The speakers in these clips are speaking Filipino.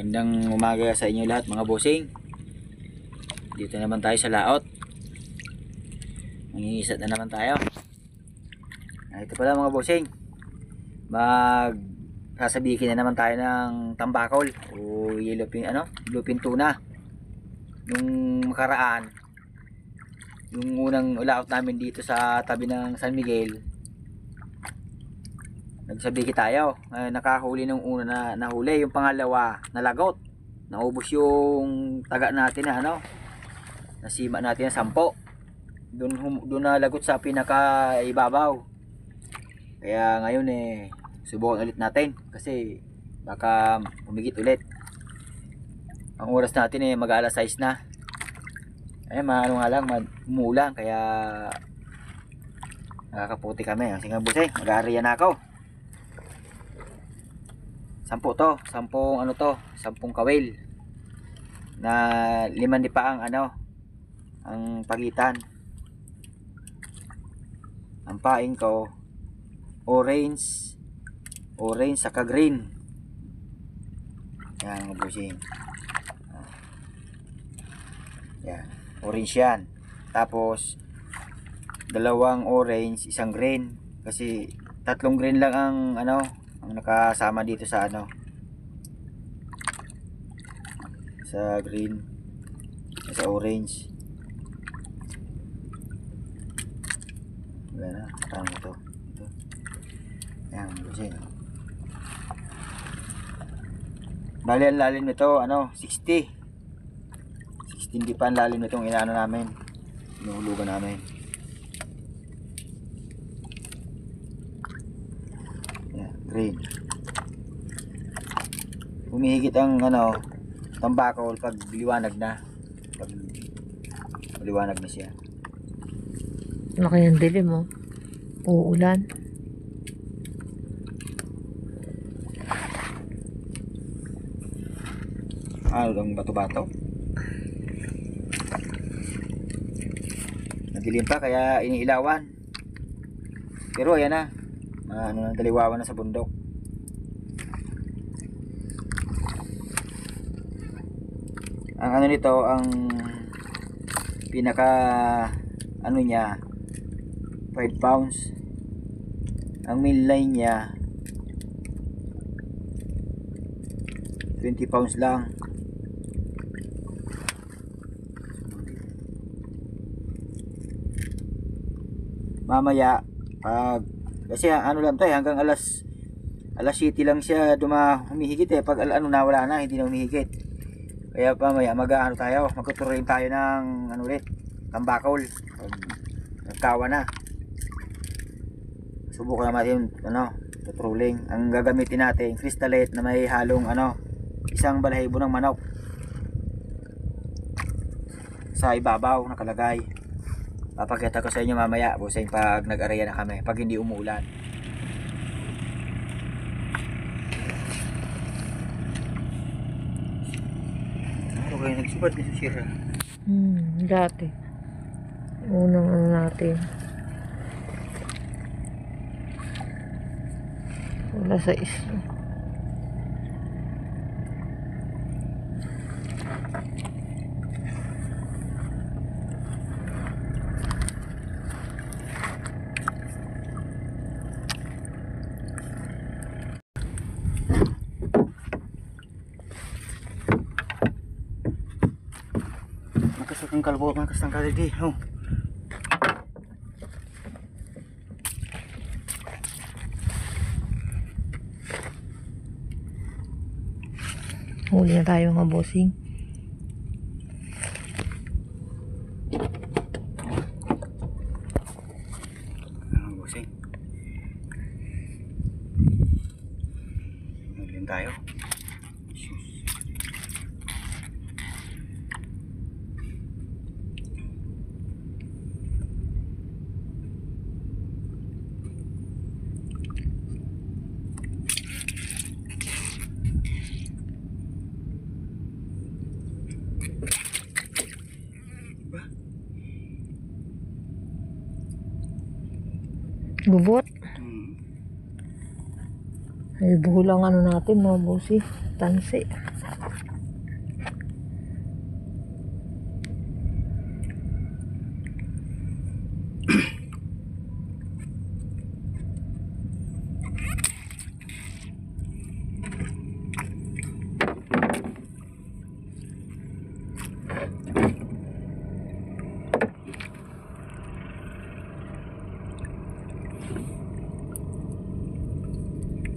Magandang umaga sa inyo lahat mga bossing. Dito naman tayo sa laot. Mangingisat na naman tayo. Ito pala mga bossing. Sasabihin na naman tayo ng tambakol o bluefin tuna. Nung makaraan, yung unang laot namin dito sa tabi ng San Miguel, nagsabiki tayo. Nakahuli nung una na nahuli, yung pangalawa nalagot. Naubos yung taga natin na nasima natin na 10. Doon nalagot sa pinaka ibabaw. Kaya ngayon subukan ulit natin kasi baka umigit ulit. Ang oras natin mag-alas 6 na. Maano nga lang, umuulan kaya nakakaputi kami. Ang singa busay, mag-aariya na ako. 10 to, 10 kawil na 5 pa ang pagitan. Ang paing ko orange saka green. Yan mga busing. Yan, orange yan. Tapos 2 orange, 1 green kasi 3 green lang ang ang nakasama dito sa sa green, sa orange. Wala na, tama ito. Yan, kasi bali ang lalim nito 60 hindi pa ang lalim nitong namin, inuhulugan namin. Yan, green. Humihigit ang tambakol pag liwanag na, pag liwanag na siya. Laki ng dilim mo. Uulan. Ang bato-bato. Nadilim pa kaya iniilawan. Pero ayan na. Daliwawan na sa bundok. Ang nito, ang pinaka niya 5 pounds. Ang main line niya 20 pounds lang. Mamaya kasi lang tayo hanggang alas 7 lang siya humihigit pag nawala na, hindi na humihigit. Kaya mamaya magtutuloy tayo ng ulit, tambakol pag nagkawa na. Subukan natin patrolling. Ang gagamitin natin crystalite na may halong isang balahibo ng manok sa ibabaw nakalagay. Papakita ko sa inyo mamaya busing pag nag-area na kami, pag hindi umuulan. Ano kayo nagsubat ni Sira? Dati unang natin wala sa isla. Makasakang kalbo, makasang kalidi. Huli na tayo mga bossing. Bossing. Maglim tayo. Bubot. Ay buhulang natin mga bossy. Tansi.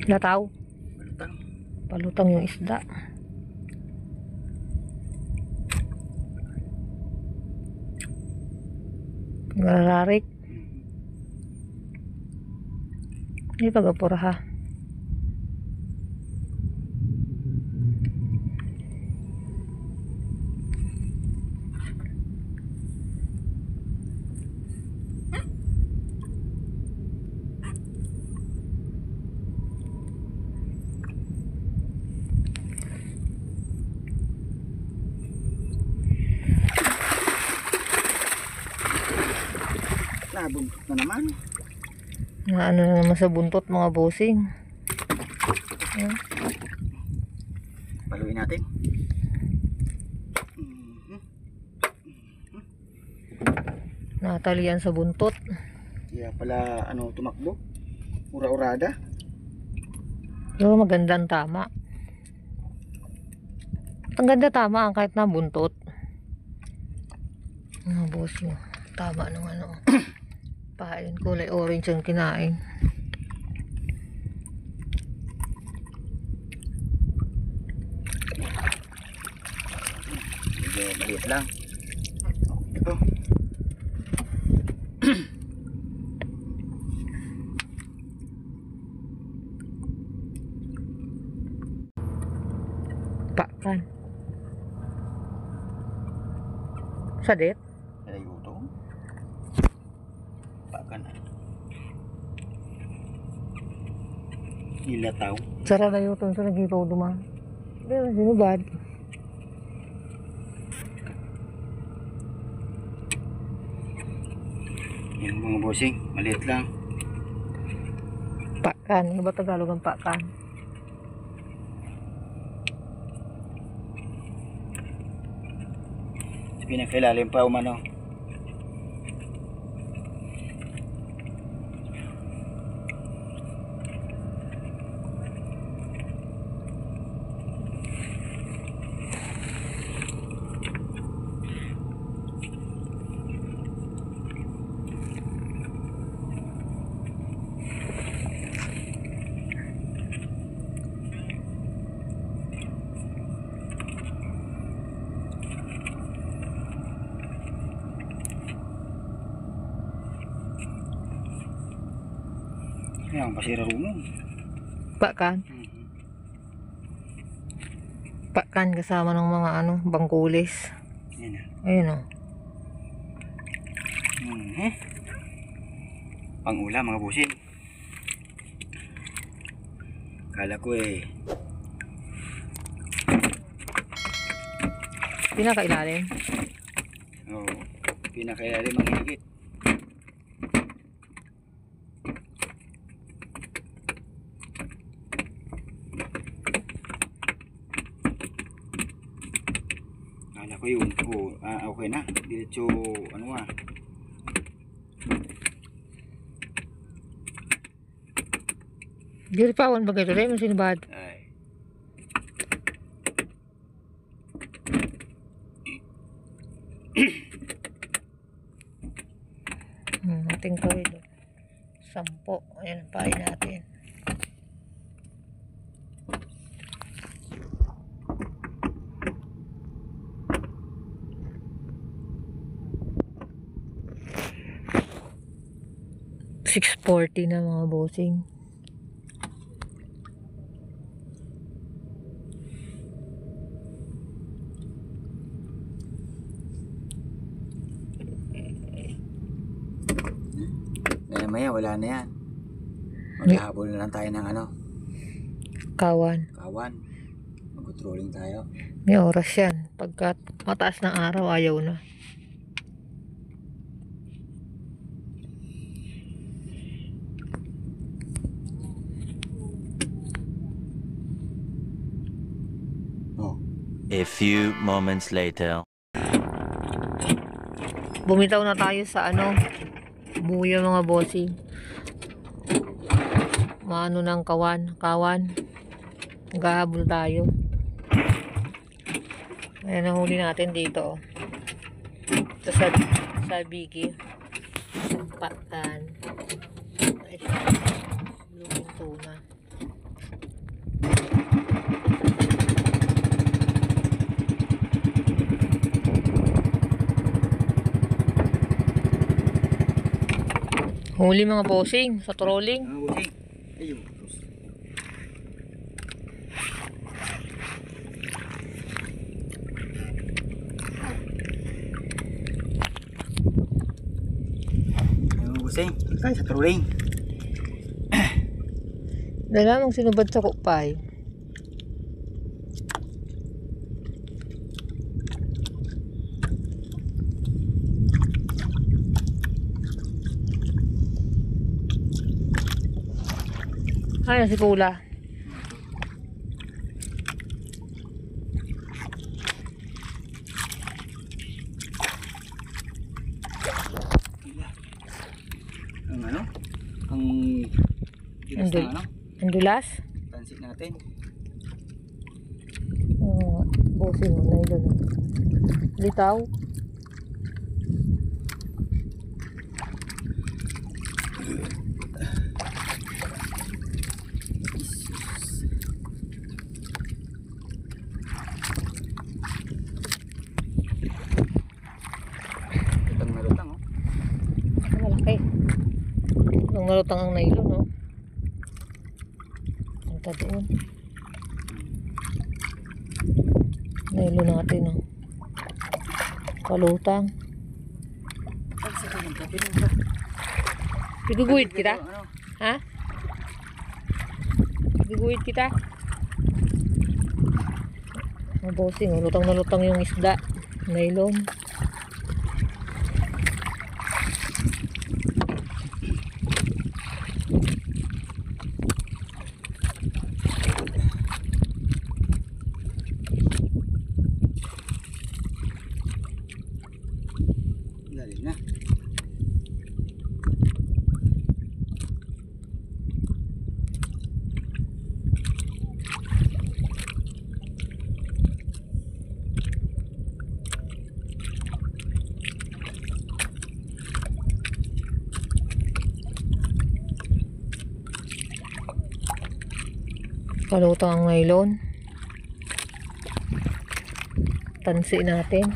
Lataw. Balutang. Palutang yung isda. Nararik. Hindi pag-apura ha. Nabuntot na naman. Na ano na naman sa buntot mga bossing. Ayan. Paluin natin. Natalian sa buntot. Kaya pala ano tumakbo. Ura-urada. Pero magandang tama. Ang ganda tama ang kahit na buntot. Mga bossing. Tama nung ano. Pahain kulay orange ang kinain. Medyo maliit lang. Ito. Pakan. Sadet? Layo to. Pakan. Nilataw. Sara na yun sa nagipaw dumang. Pero sinubad. Yan mga bossing. Maliit lang. Pakan. Ano ba Tagalog ang pakan? Sa pinakailalim pa umano. Yan, pasira rumo. Pakan. Pakan kasama ng mga ano, bangkulis. Yan na. Ayun o. Pang-ulam mga bossing. Kala ko Pinakailalim. oh, pinakailalim ang higit. Kala ko yun. Okay na. Diretso ano Diri pa awan bagay ito rin. Ang sinubad. Ay. Ating kawin. 10. Ayan ang pain natin. $6.40 na mga bossing. Maya wala na yan. Maghahabol na lang tayo ng ano, Kawan. kawan. Mag-trolling tayo. May oras yan. Pagkat mataas ng araw, ayaw na. Oh. A few moments later. Bumitaw na tayo sa ano, Buya mga bossing. Maano ng kawan. Gahabol tayo. Ayan ang huli natin dito. Ito sa bigi. Patan. Lubing tuna. Huli mga bossing sa trolling. Okay. Ayun. Ayun, busing. Tayo sa trolling. Dala mong sinubad sa kupay. Ay, si Pula. Ang ano? Ang gilas Andul. na ano? Ang dulas. Pansit natin. Bossing mo na ito. Litaw. Lutang na lutang oh. Malaki. Nung nalutang ang nylon, no? Ang doon. Nylon natin, no? Kalutang. Ang sakit ng kape nito. Piguguhit kita? Ano? Ha? Piguguhit kita? Ang bossing, oh. Lutang na lutang yung isda. Nylon. Lalim na. Kalutang ang nylon. Tansi natin.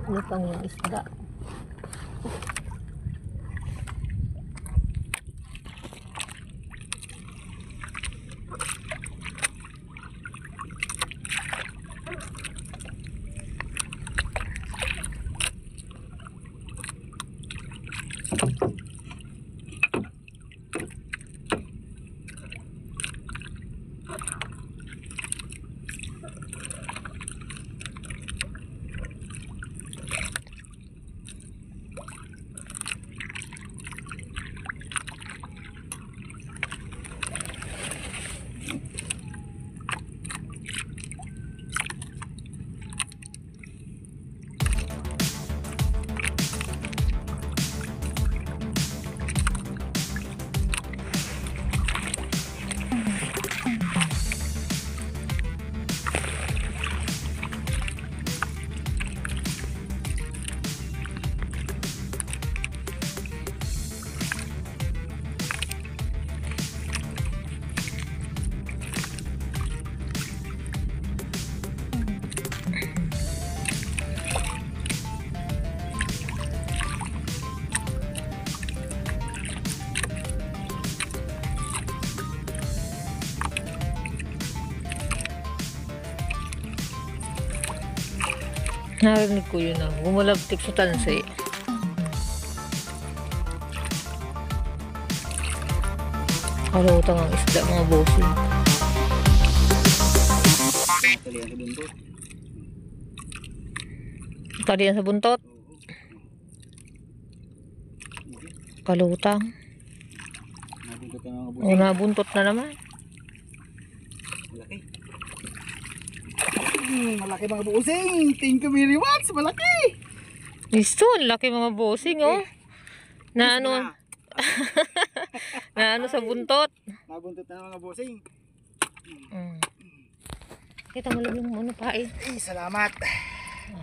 Lutang yung isda. Narinig ko yun, gumalabtik sa tansi. Kalutang ang isda mga bossing. Talian sa buntot. Talian sa buntot. Kalutang. Nabuntot na mga O busing. nabuntot na naman. Malaki. Malaki mga busing. Thank you very much. Malaki. Listo, ang laki mga bossing, oh. Na ano, na ano sa buntot. Nabuntot na mga bossing. Mm. Kita mo lang yung ano pain. Ay, salamat.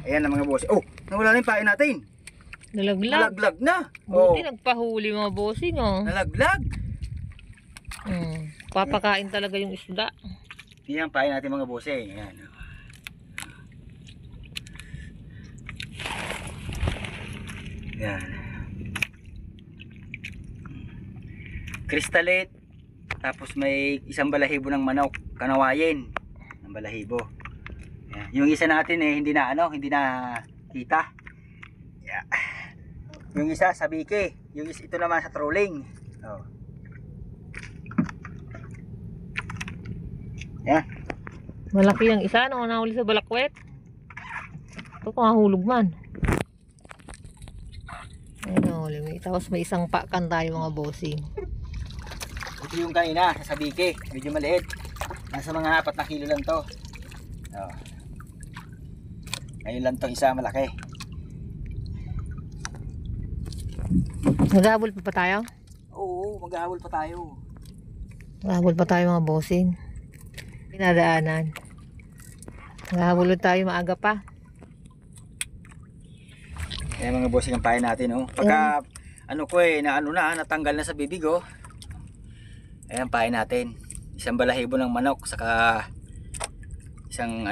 Ayan na mga bossing. Oh, nawala na yung pain natin. Nalaglag. Nalaglag na. Buti nagpahuli mga bossing oh. Nalaglag. Papakain talaga yung isda. Yan pain natin mga bossing. Ayan. Yan. Kristalite. Tapos may isang balahibo ng manok. Kanawayin. Ng balahibo. Yan. Yung isa natin hindi na kita. Yeah. Yung isa sa bike. Yung isa ito naman sa trolling. Oh. Yan. Malaki yung isa no, nahuli sa balakwet. Ito kahulog man. Ay nahuli. Tapos may isang pakan tayo mga bossing. Ito yung kanina sa bike. Medyo maliit. Nasa mga 4 na kilo lang to. Oh. Ngayon lang to isa malaki. Maghabol pa tayo? Oo, maghahabol pa tayo. Maghabol pa tayo mga bossing. Pinadaanan. Maghabol tayo maaga pa. Ayan mga bossing ang pain natin oh. Pagka natanggal na sa bibig oh. Ayan pain natin. Isang balahibo ng manok saka isang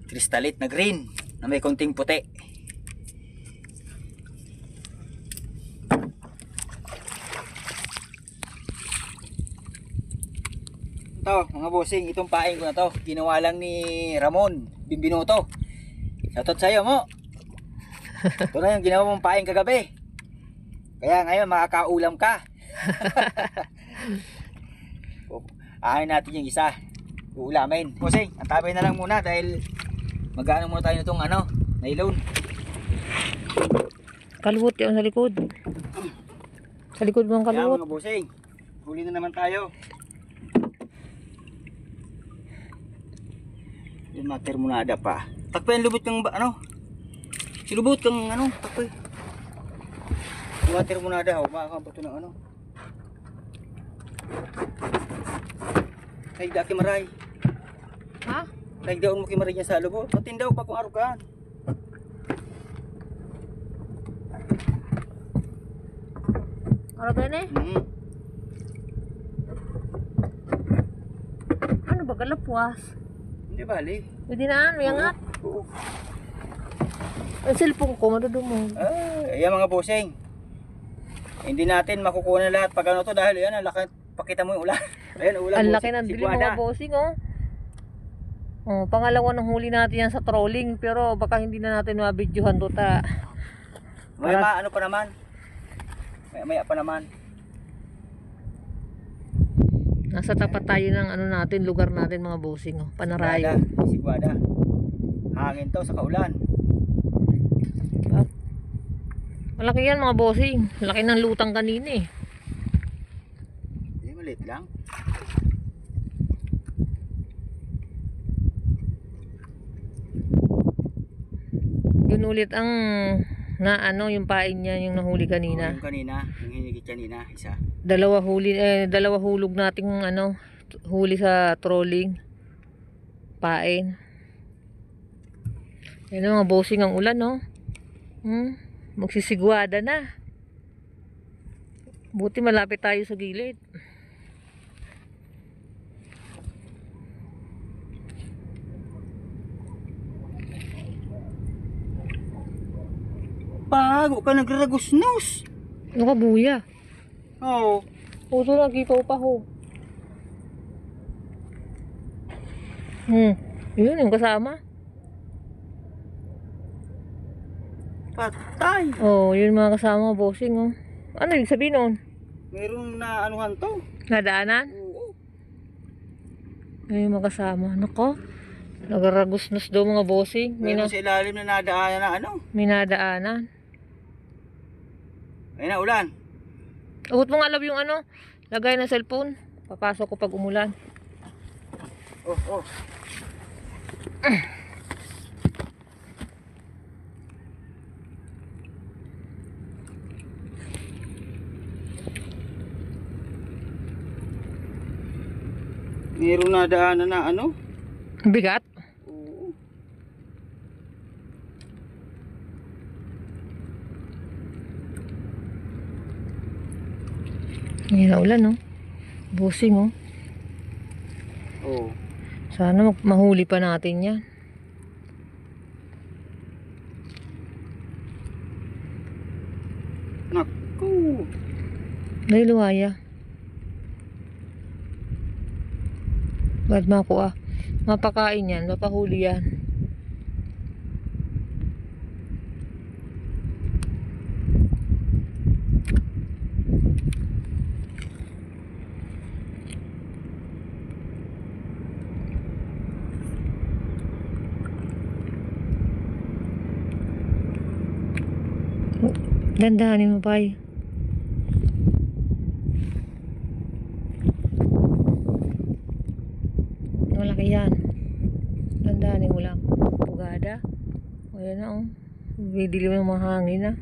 kristalite na green na may konting puti. Ito mga bossing, itong pain ko na to ginawa lang ni Ramon Bimbinoto. Shoutout sa'yo mo. Ito na yung ginawa mong pain kagabi. Kaya ngayon makakaulam ka. Ahin natin yung isa. Uulamin. Bossing, antabay na lang muna dahil mag-ano muna tayo nitong nylon. Kaluwot yung sa likod. Sa likod mo ang Kaya kaluwot. mga bossing, huli na naman tayo. Yung matermonada pa. Takpay ang lubot kang silubot kang takpay. Yung matermonada makakabato ng Kaigda kimaray. Ha? Kaigdaon mo kimaray niya sa lubot. Matindaw pa kung arugan. Aragan eh? Ano ba kalapwas? Hindi bali. Pwede na, may angat. Oo. Ang cellphone ko, madudumog. Ayan mga bossing. Hindi natin makukuha na lahat pag to dahil yan, ang laki, pakita mo yung ulan. Ayan, ulan. Ang laki ng dilim mga bossing oh. Oh, pangalawa ng huli natin yan sa trolling pero baka hindi na natin mabidyohan to ta. Maya pa naman. Maya pa naman. Nasa tapat tayo ng natin, lugar natin mga bossing oh. Panarayo. Sigwada. Hangin to sa kaulan. Malaki yan mga bossing. Laki ng lutang kanina eh. Hindi, maliit lang. Yun ulit ang yung pain niya yung nahuli kanina. Yung kanina, yung hinigit kanina, isa. Dalawa hulog nating huli sa trolling. Pain. Yan mga bossing ang ulan no. Magsisigwada na. Buti malapit tayo sa gilid. Bago ka nagraragusnos. Ano ka buya? Oo. Puso lagi pa ho. Yun yung kasama. Patay. Oh, yun mga kasama bossing oh. Ano yung sabihin nun? Meron na anuhan to. Nadaanan? Oo. Ayun mga kasama. Nako. Nagaragusnos daw mga bossing. Meron sa ilalim na nadaanan na May nadaanan. Ayun na, ulan. Huwag mong alam yung lagay ng cellphone. Papasok ko pag umulan. Oh. Meron na daanan na ano? Bigat. Oo. Ngayon na ulan, no? Busing, oh. Oo. Sana mahuli pa natin yan. Naku. Dahil luwaya. Ba't makuha? Mapakain yan, mapahuli yan. Dandahanin mo pa. Malaki yan. Dandahanin mo lang. Pugada. O yan na, oh. Bidilim ng mga hangin, na.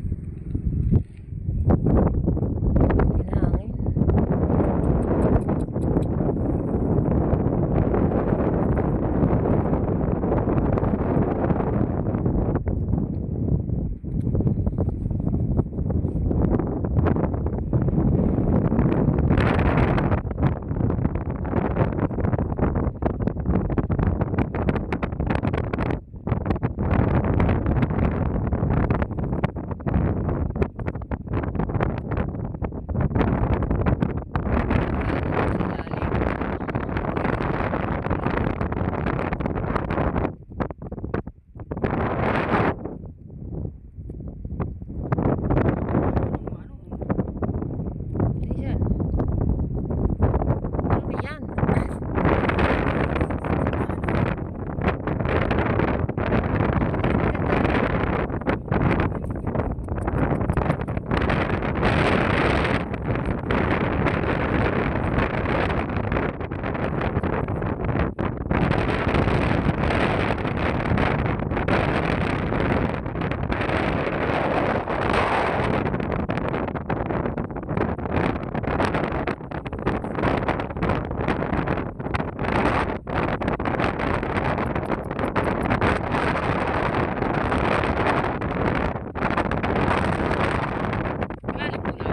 Yan na hangin. Ayan. Malaki yan. Lalim mo lang.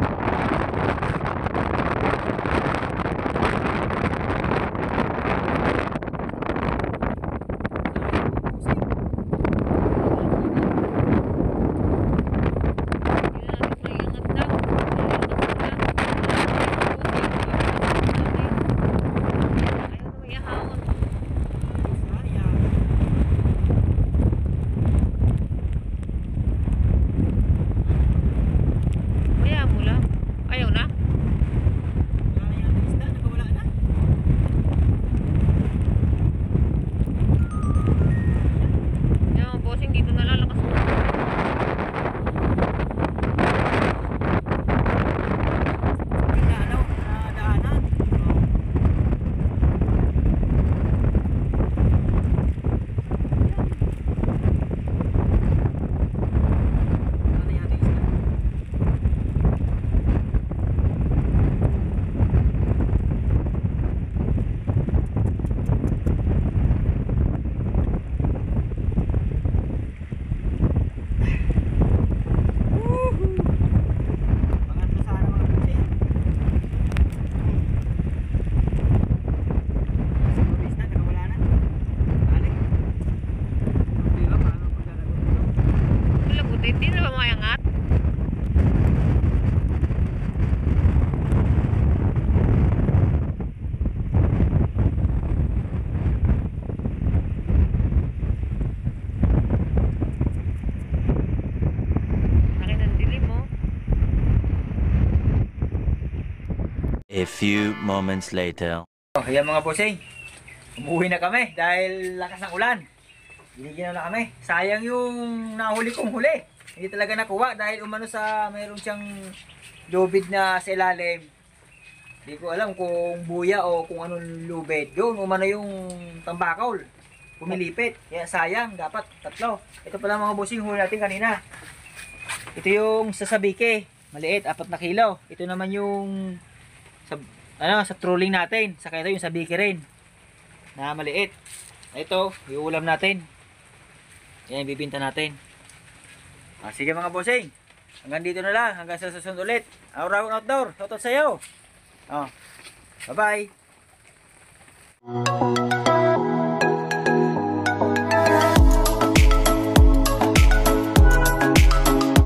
Kaya mo lang. Ayaw na? Yan mga bossing, dito nalalakas mo. Lagutin, hindi na ba mayangat? Laki ng dilim, oh. A few moments later. Oh, ayan mga bossing. Umuwi na kami dahil lakas ng ulan. Binigyan na kami. Sayang yung nahuli kong huli. Hindi talaga nakuha dahil umano sa mayroon siyang lubid na sa ilalim. Hindi ko alam kung buya o kung anong lubid. Yun, umano yung tambakaw. Pumilipit. Kaya sayang, dapat tatlo. Ito pala mga bossing, huli natin kanina. Ito yung sa sabike. Maliit, 4 na kilo. Ito naman yung sa trolling natin. Saka ito yung sabike rin. na maliit. Ito, iulam natin. Yan, bibinta natin. Sige mga bossing. Hanggang dito na lang. Hanggang sa susunod ulit. Auragon Outdoor. Shoutout sa'yo. Bye-bye.